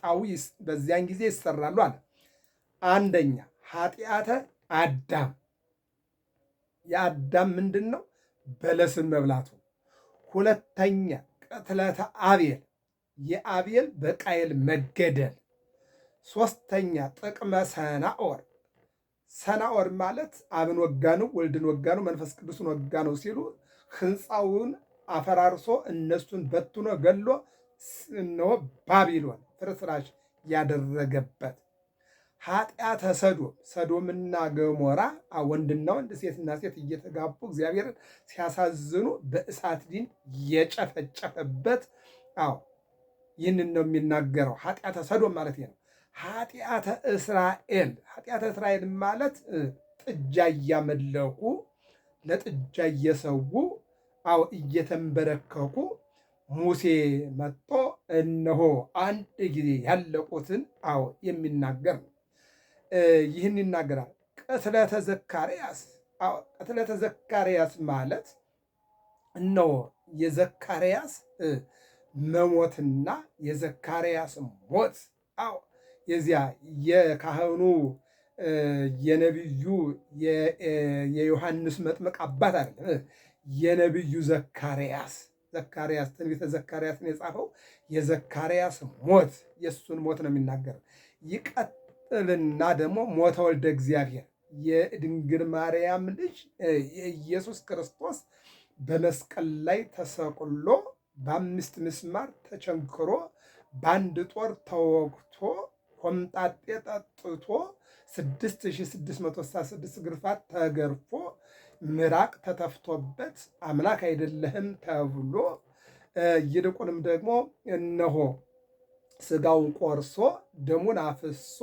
ውስጣዊ በዚያን ጊዜ ይሰራሉ አለ። አንደኛ ኃጢአተ አዳም፣ የአዳም ምንድን ነው? በለስን መብላቱ። ሁለተኛ ቅትለተ አቤል፣ የአቤል በቃየል መገደል። ሶስተኛ ጥቅመ ሰናኦር፣ ሰናኦር ማለት አብን ወጋ ነው፣ ወልድን ወጋ ነው፣ መንፈስ ቅዱስን ወጋ ነው ሲሉ ህንፃውን አፈራርሶ እነሱን በትኖ ገሎ እነሆ ባቢሎን ፍርስራሽ ያደረገበት። ኃጢአተ ሰዶም፣ ሰዶምና ገሞራ ወንድና ወንድ ሴትና ሴት እየተጋቡ እግዚአብሔርን ሲያሳዝኑ በእሳት ዲን የጨፈጨፈበት። ይህንን ነው የሚናገረው። ኃጢአተ ሰዶም ማለት ነው። ኃጢአተ እስራኤል፣ ኃጢአተ እስራኤል ማለት ጥጃ እያመለኩ ለጥጃ እየሰዉ እየተንበረከኩ ሙሴ መጥቶ እነሆ አንድ ጊዜ ያለቁትን የሚናገር ነው። ይህን ይናገራል። ቅትለተ ዘካርያስ፣ ቅትለተ ዘካርያስ ማለት እነሆ የዘካርያስ መሞትና የዘካርያስ ሞት የዚያ የካህኑ የነቢዩ የዮሐንስ መጥምቅ አባት አይደለም፣ የነቢዩ ዘካርያስ ትንቢተ ዘካርያስን የጻፈው የዘካርያስ ሞት፣ የእሱን ሞት ነው የሚናገረው። ይቀጥልና ደግሞ ሞተ ወልደ እግዚአብሔር፣ የድንግል ማርያም ልጅ የኢየሱስ ክርስቶስ በመስቀል ላይ ተሰቅሎ በ5 ምስማር ተቸንክሮ በአንድ ጦር ተወግቶ ኮምጣጤ ጠጥቶ 6666 ግርፋት ተገርፎ ምራቅ ተተፍቶበት አምላክ አይደለህም ተብሎ ይልቁንም ደግሞ እነሆ ስጋውን ቆርሶ ደሙን አፍሶ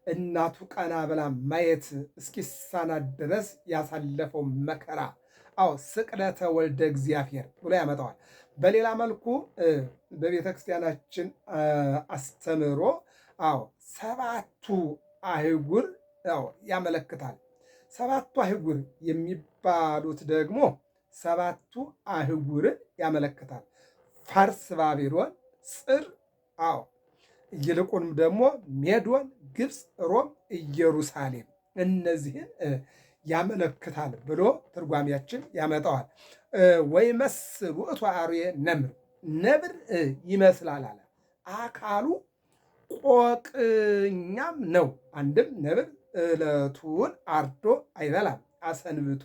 እናቱ ቀና ብላ ማየት እስኪሳናት ድረስ ያሳለፈው መከራ ስቅለተ ወልደ እግዚአብሔር ብሎ ያመጣዋል። በሌላ መልኩ በቤተ ክርስቲያናችን አስተምሮ 7ቱ አህጉር ያመለክታል። 7ቱ አህጉር የሚባሉት ደግሞ 7ቱ አህጉርን ያመለክታል። ፋርስ፣ ባቢሎን፣ ጽር፣ ይልቁንም ደግሞ ሜዶን፣ ግብፅ፣ ሮም፣ ኢየሩሳሌም እነዚህን ያመለክታል ብሎ ትርጓሜያችን ያመጣዋል። ወይመስል ውእቱ አርዌ ነምር፣ ነብር ይመስላል አለ። አካሉ ቆቅኛም ነው። አንድም ነብር ዕለቱን አርዶ አይበላም፣ አሰንብቶ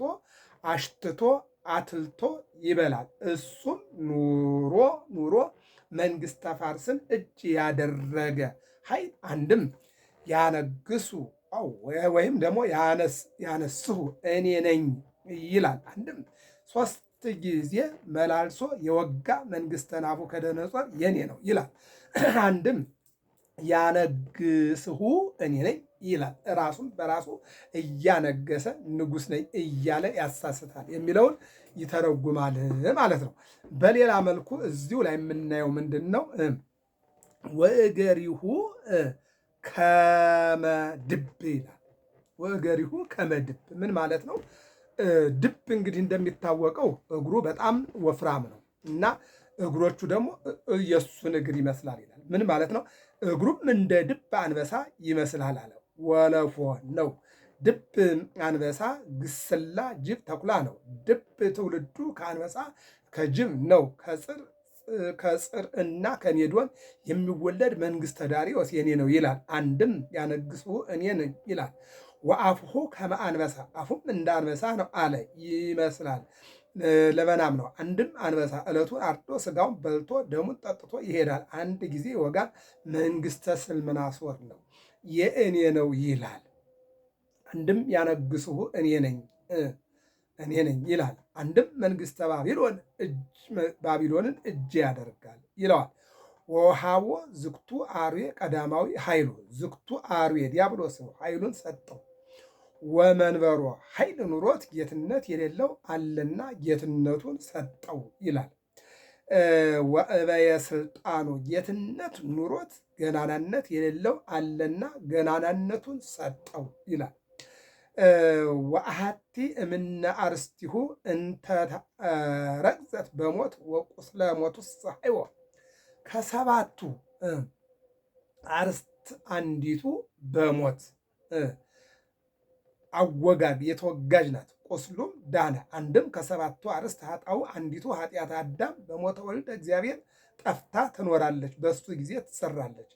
አሽትቶ አትልቶ ይበላል። እሱም ኑሮ ኑሮ መንግሥተ ፋርስን እጅ ያደረገ ኃይል አንድም ያነግሱ ወይም ደግሞ ያነስሁ እኔ ነኝ ይላል። አንድም 3 ጊዜ መላልሶ የወጋ መንግሥተ ናቡከደነፆር የኔ ነው ይላል። አንድም ያነግስሁ እኔ ነኝ ይላል። ራሱም በራሱ እያነገሰ ንጉሥ ነኝ እያለ ያሳስታል የሚለውን ይተረጉማል ማለት ነው። በሌላ መልኩ እዚሁ ላይ የምናየው ምንድን ነው? ወእገሪሁ ከመድብ ይላል። ወእገሪሁ ከመድብ ምን ማለት ነው? ድብ እንግዲህ እንደሚታወቀው እግሩ በጣም ወፍራም ነው እና እግሮቹ ደግሞ የእሱን እግር ይመስላል ይላል። ምን ማለት ነው? እግሩም እንደ ድብ አንበሳ ይመስላል አለ። ወለፎ ነው። ድብ አንበሳ፣ ግስላ፣ ጅብ፣ ተኩላ ነው። ድብ ትውልዱ ከአንበሳ ከጅብ ነው። ከጽር እና ከሜዶን የሚወለድ መንግሥተ ዳርዮስ የኔ ነው ይላል። አንድም ያነግስሁ እኔ ነኝ ይላል። ወአፍሁ ከመ አንበሳ፣ አፉም እንደ አንበሳ ነው አለ። ይመስላል ለበናም ነው። አንድም አንበሳ ዕለቱን አርዶ ስጋውን በልቶ ደሙን ጠጥቶ ይሄዳል። አንድ ጊዜ ይወጋል። መንግሥተ ስልምናሶር ነው የእኔ ነው ይላል። አንድም ያነግስሁ እኔ ነኝ ይላል። አንድም መንግሥተ ባቢሎንን እጅ ያደርጋል ይለዋል። ወሃቦ ዝክቱ አርዌ ቀዳማዊ ኃይሉ፣ ዝክቱ አርዌ ዲያብሎስ ነው ኃይሉን ሰጠው። ወመንበሮ ኃይል ኑሮት ጌትነት የሌለው አለና ጌትነቱን ሰጠው ይላል። ወእበየ ስልጣኑ ጌትነት ኑሮት ገናናነት የሌለው አለና ገናናነቱን ሰጠው ይላል። ወአሐቲ እምነ አርስቲሁ እንተ ረግዘት በሞት ወቁስለ ሞቱስ ሐይወ፣ ከ7ቱ አርስት አንዲቱ በሞት አወጋግ የተወጋጅ ናት። ቁስሉም ዳነ። አንድም ከሰባቱ አርስት ኃጣው አንዲቱ ኃጢአት አዳም በሞተ ወልደ እግዚአብሔር ጠፍታ ትኖራለች፣ በሱ ጊዜ ትሰራለች፣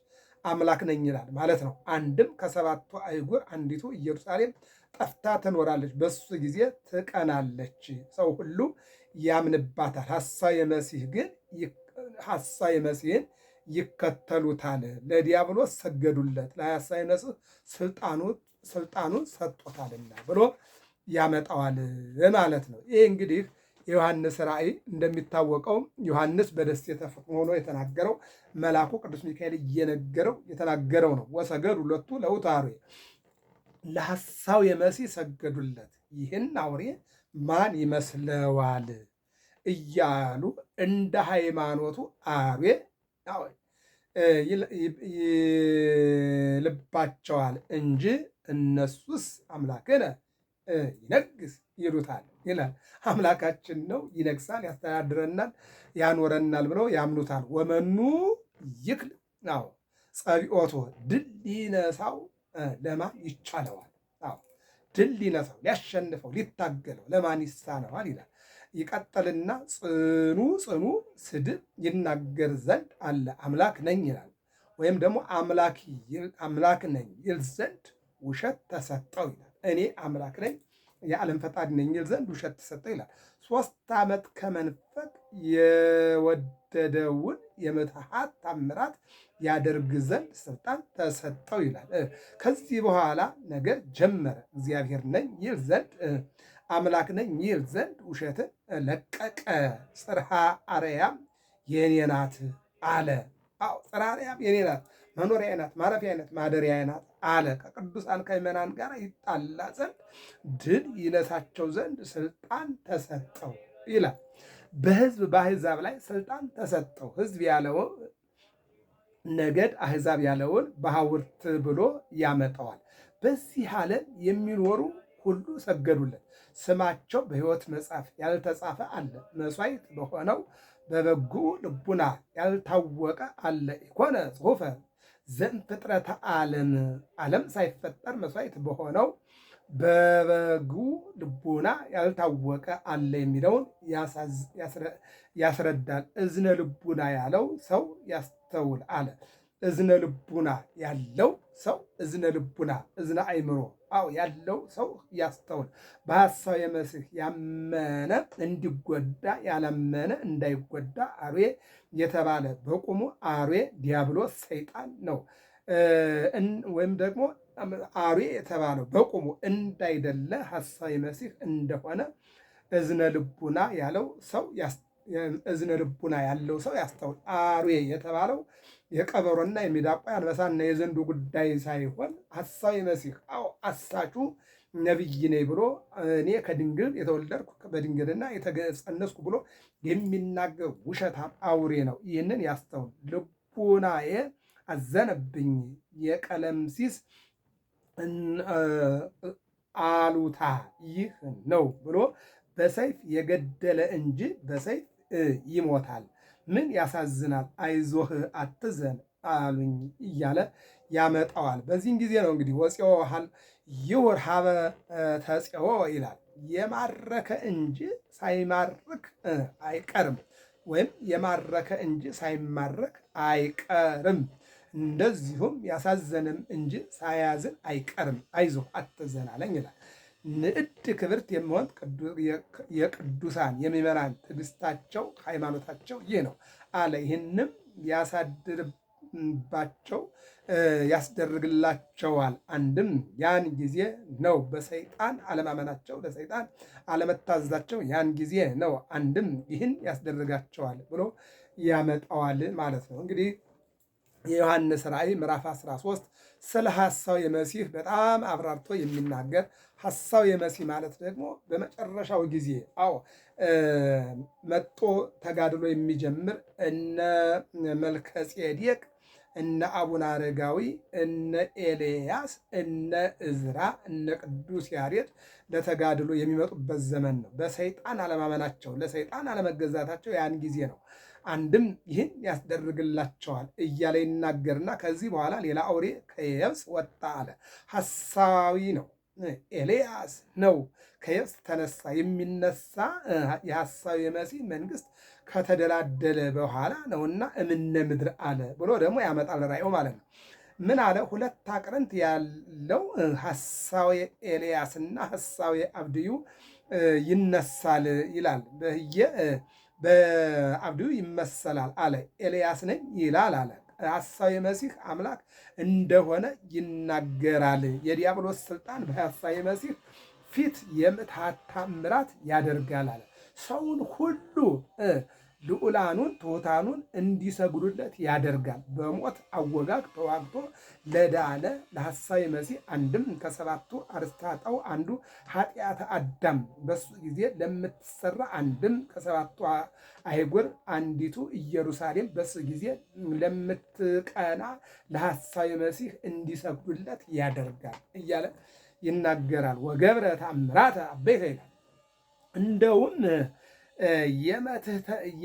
አምላክ ነኝ ይላል ማለት ነው። አንድም ከሰባቱ አይጉር አንዲቱ ኢየሩሳሌም ጠፍታ ትኖራለች፣ በሱ ጊዜ ትቀናለች፣ ሰው ሁሉ ያምንባታል። ሐሳዌ መሲሕን ይከተሉታል። ለዲያብሎስ ሰገዱለት፣ ለሐሳዌ መሲሕ ስልጣኑን ሰጥቶታልና ብሎ ያመጣዋል ማለት ነው። ይህ እንግዲህ የዮሐንስ ራእይ እንደሚታወቀው ዮሐንስ በደሴተ ፍጥሞ ሆኖ የተናገረው መልአኩ ቅዱስ ሚካኤል እየነገረው የተናገረው ነው። ወሰገዱ ሎቱ ለውእቱ አርዌ፣ ለሐሳዌ መሲሕ ሰገዱለት፣ ይህን አውሬ ማን ይመስለዋል እያሉ እንደ ሃይማኖቱ አርዌ ይልባቸዋል እንጂ እነሱስ አምላክነ ይነግስ ይሉታል ይላል። አምላካችን ነው፣ ይነግሳል፣ ያስተዳድረናል፣ ያኖረናል ብለው ያምኑታል። ወመኑ ይክል ጸቢኦቶ፣ ድል ሊነሳው ለማን ይቻለዋል? ድል ሊነሳው፣ ሊያሸንፈው፣ ሊታገለው ለማን ይሳነዋል ይላል። ይቀጥልና ጽኑ ስድብ ይናገር ዘንድ አለ አምላክ ነኝ ይላል። ወይም ደግሞ አምላክ ነኝ ይል ዘንድ ውሸት ተሰጠው ይላል። እኔ አምላክ ነኝ የዓለም ፈጣሪ ነኝ ይል ዘንድ ውሸት ተሰጠው ይላል። 3 ዓመት ከመንፈቅ የወደደውን የምትሃት ታምራት ያደርግ ዘንድ ስልጣን ተሰጠው ይላል። ከዚህ በኋላ ነገር ጀመረ። እግዚአብሔር ነኝ ይል ዘንድ አምላክ ነኝ ይል ዘንድ ውሸትን ለቀቀ። ጽርሐ አርያም የኔ ናት አለ። ጽርሐ አርያም የኔ ናት፣ መኖሪያ ናት፣ ማረፊያ ናት፣ ማደሪያ ናት አለ። ከቅዱሳን ከምዕመናን ጋር ይጣላ ዘንድ ድል ይነሳቸው ዘንድ ስልጣን ተሰጠው ይላል። በሕዝብ በአሕዛብ ላይ ስልጣን ተሰጠው። ሕዝብ ያለው ነገድ፣ አሕዛብ ያለውን በሐውርት ብሎ ያመጣዋል። በዚህ ዓለም የሚኖሩ ሁሉ ሰገዱለት። ስማቸው በሕይወት መጽሐፍ ያልተጻፈ አለ። መሥዋዕት በሆነው በበጉ ልቡና ያልታወቀ አለ። ኢኮነ ጽሑፈ ዘእምፍጥረተ ዓለም ሳይፈጠር መሥዋዕት በሆነው በበጉ ልቡና ያልታወቀ አለ የሚለውን ያስረዳል። እዝነ ልቡና ያለው ሰው ያስተውል አለ። እዝነ ልቡና ያለው ሰው እዝነ ልቡና እዝነ አእምሮ ያለው ሰው ያስተውል። በሐሳዌ መሲሕ ያመነ እንዲጎዳ ያላመነ እንዳይጎዳ አርዌ የተባለ በቁሙ አርዌ ዲያብሎስ ሰይጣን ነው። ወይም ደግሞ አርዌ የተባለው በቁሙ እንዳይደለ ሐሳዌ መሲሕ እንደሆነ እዝነ ልቡና ያለው ሰው እዝነ ልቡና ያለው ሰው ያስተውል። አርዌ የተባለው የቀበሮና የሚዳቋ የአንበሳና የዘንዱ ጉዳይ ሳይሆን ሐሳዌ መሲሕ አሳቹ ነቢይ ነኝ ብሎ እኔ ከድንግል የተወለድኩ በድንግልና የተጸነስኩ ብሎ የሚናገር ውሸታም አውሬ ነው። ይህንን ያስተውል። ልቡናዬ አዘነብኝ የቀለምሲስ አሉታ ይህ ነው ብሎ በሰይፍ የገደለ እንጂ በሰይፍ ይሞታል። ምን ያሳዝናል! አይዞህ አትዘን አሉኝ እያለ ያመጣዋል። በዚህን ጊዜ ነው እንግዲህ ወፄኦ ይሁር ሀበ ተፄኦ ይላል። የማረከ እንጂ ሳይማርክ አይቀርም፣ ወይም የማረከ እንጂ ሳይማረክ አይቀርም። እንደዚሁም ያሳዘንም እንጂ ሳያዝን አይቀርም። አይዞህ አትዘን አለኝ ይላል። ንዕድ ክብርት የሚሆን የቅዱሳን የምዕመናን ትዕግስታቸው ሃይማኖታቸው ይህ ነው አለ። ይህንም ያሳድርባቸው ያስደርግላቸዋል። አንድም ያን ጊዜ ነው በሰይጣን አለማመናቸው ለሰይጣን አለመታዘዛቸው ያን ጊዜ ነው። አንድም ይህን ያስደርጋቸዋል ብሎ ያመጣዋል ማለት ነው። እንግዲህ የዮሐንስ ራእይ ምዕራፍ 13 ስለ ሐሳዌ መሲሕ በጣም አብራርቶ የሚናገር ሐሳዌ መሲሕ ማለት ደግሞ በመጨረሻው ጊዜ መጦ ተጋድሎ የሚጀምር እነ መልከ ጼዴቅ እነ አቡነ አረጋዊ እነ ኤልያስ እነ እዝራ እነ ቅዱስ ያሬድ ለተጋድሎ የሚመጡበት ዘመን ነው። በሰይጣን አለማመናቸው ለሰይጣን አለመገዛታቸው ያን ጊዜ ነው። አንድም ይህን ያስደርግላቸዋል እያለ ይናገርና ከዚህ በኋላ ሌላ አውሬ ከየብስ ወጣ አለ። ሐሳዊ ነው፣ ኤልያስ ነው። ከየብስ ተነሳ። የሚነሳ የሐሳዊ መሲህ መንግስት ከተደላደለ በኋላ ነውና እምነ ምድር አለ ብሎ ደግሞ ያመጣል ራእዩ ማለት ነው። ምን አለ? ሁለት አቅርንት ያለው ሐሳዊ ኤልያስና ሐሳዊ አብድዩ ይነሳል ይላል። በአብድዩ ይመሰላል አለ። ኤልያስ ነኝ ይላል አለ። ሐሳዊ መሲህ አምላክ እንደሆነ ይናገራል። የዲያብሎስ ስልጣን በሐሳዊ መሲህ ፊት የምትሃት ተአምራት ያደርጋል አለ። ሰውን ሁሉ ልዑላኑን ትሑታኑን እንዲሰግዱለት ያደርጋል። በሞት አወጋግ ተዋግቶ ለዳነ ለሐሳዊ መሲህ አንድም ከሰባቱ አርእስተ ኃጣውእ አንዱ ኃጢአተ አዳም በሱ ጊዜ ለምትሰራ አንድም ከሰባቱ አህጉር አንዲቱ ኢየሩሳሌም በሱ ጊዜ ለምትቀና ለሐሳዊ መሲህ እንዲሰግዱለት ያደርጋል እያለ ይናገራል። ወገብረ ተአምራተ አበይተ ይላል። እንደውም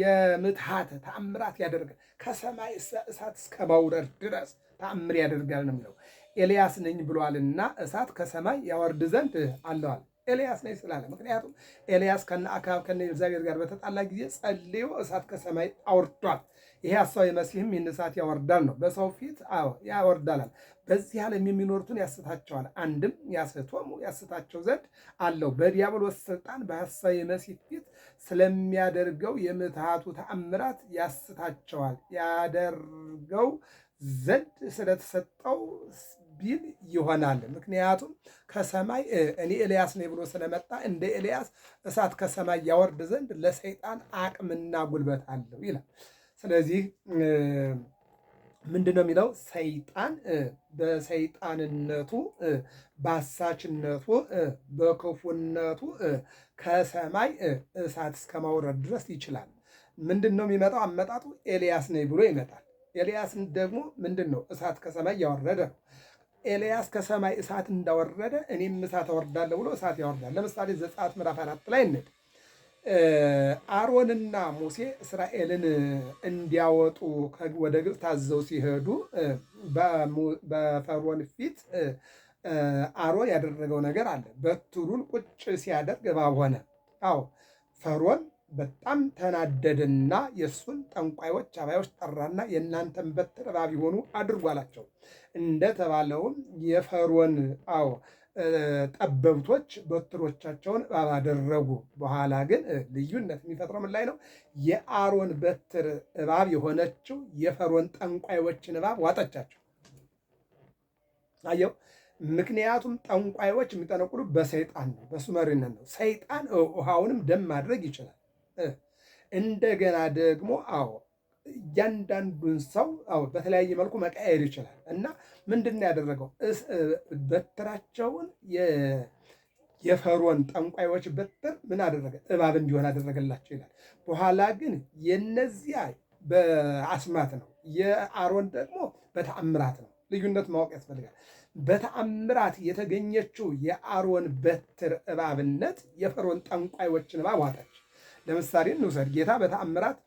የምትሃት ተአምራት ያደርጋል። ከሰማይ እሳት እስከ ማውረድ ድረስ ተአምር ያደርጋል ነው የሚለው። ኤልያስ ነኝ ብሏልና እሳት ከሰማይ ያወርድ ዘንድ አለዋል። ኤልያስ ነኝ ስላለ፣ ምክንያቱም ኤልያስ ከነ አክዓብ ከነ ኤልዛቤል ጋር በተጣላ ጊዜ ጸልዮ እሳት ከሰማይ አውርዷል። ይሄ ሐሳዊ መሲህም ይህን እሳት ያወርዳል ነው። በሰው ፊት ያወርዳላል። በዚህ ዓለም የሚኖሩትን ያስታቸዋል። አንድም ያስቶሙ ያስታቸው ዘንድ አለው። በዲያብሎስ ስልጣን በሐሳዊ መሲህ ፊት ስለሚያደርገው የምትሃቱ ተአምራት ያስታቸዋል። ያደርገው ዘንድ ስለተሰጠው ቢል ይሆናል። ምክንያቱም ከሰማይ እኔ ኤልያስ ነኝ ብሎ ስለመጣ እንደ ኤልያስ እሳት ከሰማይ ያወርድ ዘንድ ለሰይጣን አቅምና ጉልበት አለው ይላል። ስለዚህ ምንድን ነው የሚለው? ሰይጣን በሰይጣንነቱ በአሳችነቱ በክፉነቱ ከሰማይ እሳት እስከ ማውረድ ድረስ ይችላል። ምንድን ነው የሚመጣው? አመጣጡ ኤልያስ ነኝ ብሎ ይመጣል። ኤልያስን ደግሞ ምንድን ነው? እሳት ከሰማይ ያወረደ ነው። ኤልያስ ከሰማይ እሳት እንዳወረደ እኔም እሳት አወርዳለሁ ብሎ እሳት ያወርዳል። ለምሳሌ ዘጸአት ምዕራፍ 4 ላይ እንሂድ። አሮንና ሙሴ እስራኤልን እንዲያወጡ ወደ ግብፅ ታዘው ሲሄዱ በፈርዖን ፊት አሮን ያደረገው ነገር አለ። በትሩን ቁጭ ሲያደርግ እባብ ሆነ። አዎ ፈርዖን በጣም ተናደደና የእሱን ጠንቋዮች አባዮች ጠራና የእናንተን በትር እባብ ይሆኑ አድርጉ አላቸው። እንደተባለውም የፈርዖን ጠበብቶች በትሮቻቸውን እባብ አደረጉ። በኋላ ግን ልዩነት የሚፈጥረው ምን ላይ ነው? የአሮን በትር እባብ የሆነችው የፈርዖን ጠንቋዮችን እባብ ዋጠቻቸው። አየው። ምክንያቱም ጠንቋዮች የሚጠነቁሉ በሰይጣን ነው፣ በሱ መሪነት ነው። ሰይጣን ውሃውንም ደም ማድረግ ይችላል። እንደገና ደግሞ እያንዳንዱን ሰው በተለያየ መልኩ መቀየር ይችላል። እና ምንድን ነው ያደረገው? በትራቸውን የፈርዖን ጠንቋዮች በትር ምን አደረገ? እባብ እንዲሆን አደረገላቸው ይላል። በኋላ ግን የነዚያ በአስማት ነው፣ የአሮን ደግሞ በተአምራት ነው። ልዩነት ማወቅ ያስፈልጋል። በተአምራት የተገኘችው የአሮን በትር እባብነት የፈርዖን ጠንቋዮችን እባብ ዋጠች። ለምሳሌ እንውሰድ። ጌታ በተአምራት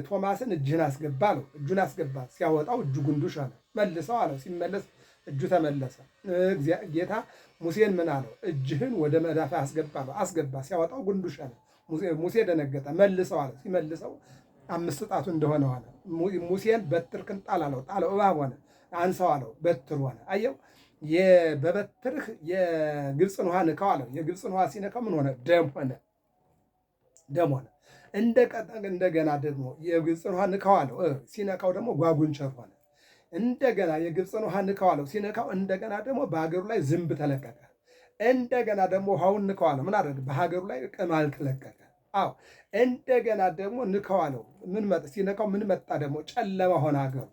ቶማስን እጅህን አስገባ አለው። እጁን አስገባ። ሲያወጣው እጁ ጉንዱሽ አለ። መልሰው አለው። ሲመለስ እጁ ተመለሰ። ጌታ ሙሴን ምን አለው? እጅህን ወደ መዳፍ አስገባ አለው። አስገባ። ሲያወጣው ጉንዱሽ አለ። ሙሴ ደነገጠ። መልሰው አለ። ሲመልሰው 5 ጣቱ እንደሆነ ሆነ። ሙሴን በትርህን ጣል አለው። ጣለው። እባብ ሆነ። አንሳው አለው። በትር ሆነ። አየው። በበትርህ የግብፅን ውሃ ንካው አለው። የግብፅን ውሃ ሲነካው ምን ሆነ? ደም ሆነ። ደም ሆነ። እንደገና ደግሞ የግብፅን ውሃ ንካው አለው። ሲነካው ደግሞ ጓጉንቸር ሆነ። እንደገና የግብፅን ውሃ ንካው አለው። ሲነካው እንደገና ደግሞ በሀገሩ ላይ ዝንብ ተለቀቀ። እንደገና ደግሞ ውሃውን ንካው አለው። ምን አደረገ? በሀገሩ ላይ ቅማል ተለቀቀ። እንደገና ደግሞ ንካው አለው። ምን መጣ? ሲነካው ምን መጣ? ደግሞ ጨለማ ሆነ ሀገሩ።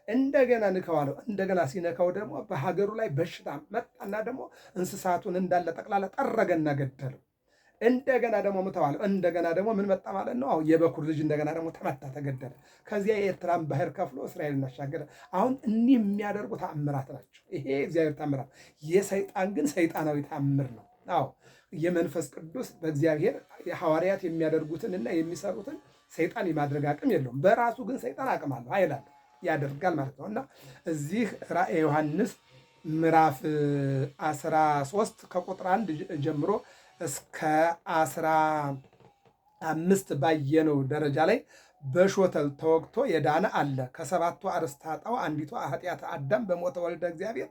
እንደገና ንካው አለው። እንደገና ሲነካው ደግሞ በሀገሩ ላይ በሽታ መጣና ደግሞ እንስሳቱን እንዳለ ጠቅላላ ጠረገና ገደለው። እንደገና ደግሞ ምተዋለው። እንደገና ደግሞ ምን መጣ ማለት ነው? የበኩር ልጅ እንደገና ደግሞ ተመታ፣ ተገደለ። ከዚያ የኤርትራን ባህር ከፍሎ እስራኤል እናሻገረ። አሁን እኒህ የሚያደርጉ ተአምራት ናቸው። ይሄ እግዚአብሔር ተአምራት። የሰይጣን ግን ሰይጣናዊ ተአምር ነው። የመንፈስ ቅዱስ በእግዚአብሔር ሐዋርያት የሚያደርጉትንና የሚሰሩትን ሰይጣን የማድረግ አቅም የለውም። በራሱ ግን ሰይጣን አቅም አለው፣ ኃይል አለው፣ ያደርጋል ማለት ነው። እና እዚህ ራእየ ዮሐንስ ምዕራፍ 13 ከቁጥር 1 ጀምሮ እስከ 15 ባየነው ደረጃ ላይ በሾተል ተወግቶ የዳነ አለ። ከሰባቱ አርእስተ ኃጣውእ አንዲቱ ኃጢአተ አዳም በሞተ ወልደ እግዚአብሔር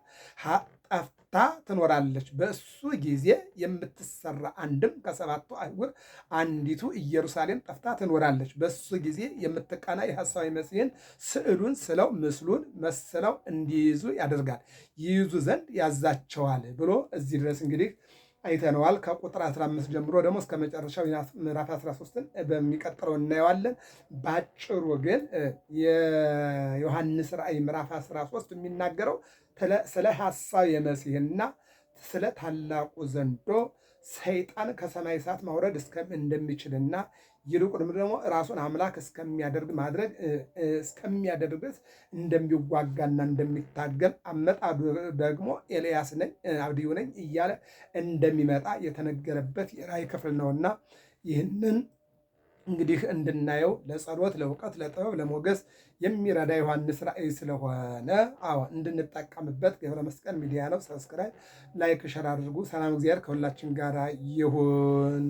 ጠፍታ ትኖራለች። በእሱ ጊዜ የምትሰራ አንድም ከሰባቱ አህጉር አንዲቱ ኢየሩሳሌም ጠፍታ ትኖራለች። በእሱ ጊዜ የምትቀና የሐሳዊ መሲሕን ስዕሉን ስለው ምስሉን መስለው እንዲይዙ ያደርጋል፣ ይይዙ ዘንድ ያዛቸዋል ብሎ እዚህ ድረስ እንግዲህ አይተነዋል። ከቁጥር 15 ጀምሮ ደግሞ እስከ መጨረሻው ምዕራፍ 13ን በሚቀጥለው እናየዋለን። ባጭሩ ግን የዮሐንስ ራእይ ምዕራፍ 13 የሚናገረው ስለ ሐሳዌ መሲሕና ስለ ታላቁ ዘንዶ ሰይጣን ከሰማይ እሳት ማውረድ እንደሚችልና ይልቁንም ደግሞ ራሱን አምላክ እስከሚያደርግበት እንደሚዋጋና እንደሚታገል አመጣዱ ደግሞ ኤልያስ ነኝ አብድዩ ነኝ እያለ እንደሚመጣ የተነገረበት የራእይ ክፍል ነውና ይህንን እንግዲህ እንድናየው ለጸሎት፣ ለእውቀት፣ ለጥበብ፣ ለሞገስ የሚረዳ ዮሐንስ ራእይ ስለሆነ እንድንጠቀምበት ገብረ መስቀል ሚዲያ ነው። ሰብስክራይብ፣ ላይክ፣ ሸር አድርጉ። ሰላም እግዚአብሔር ከሁላችን ጋር ይሁን።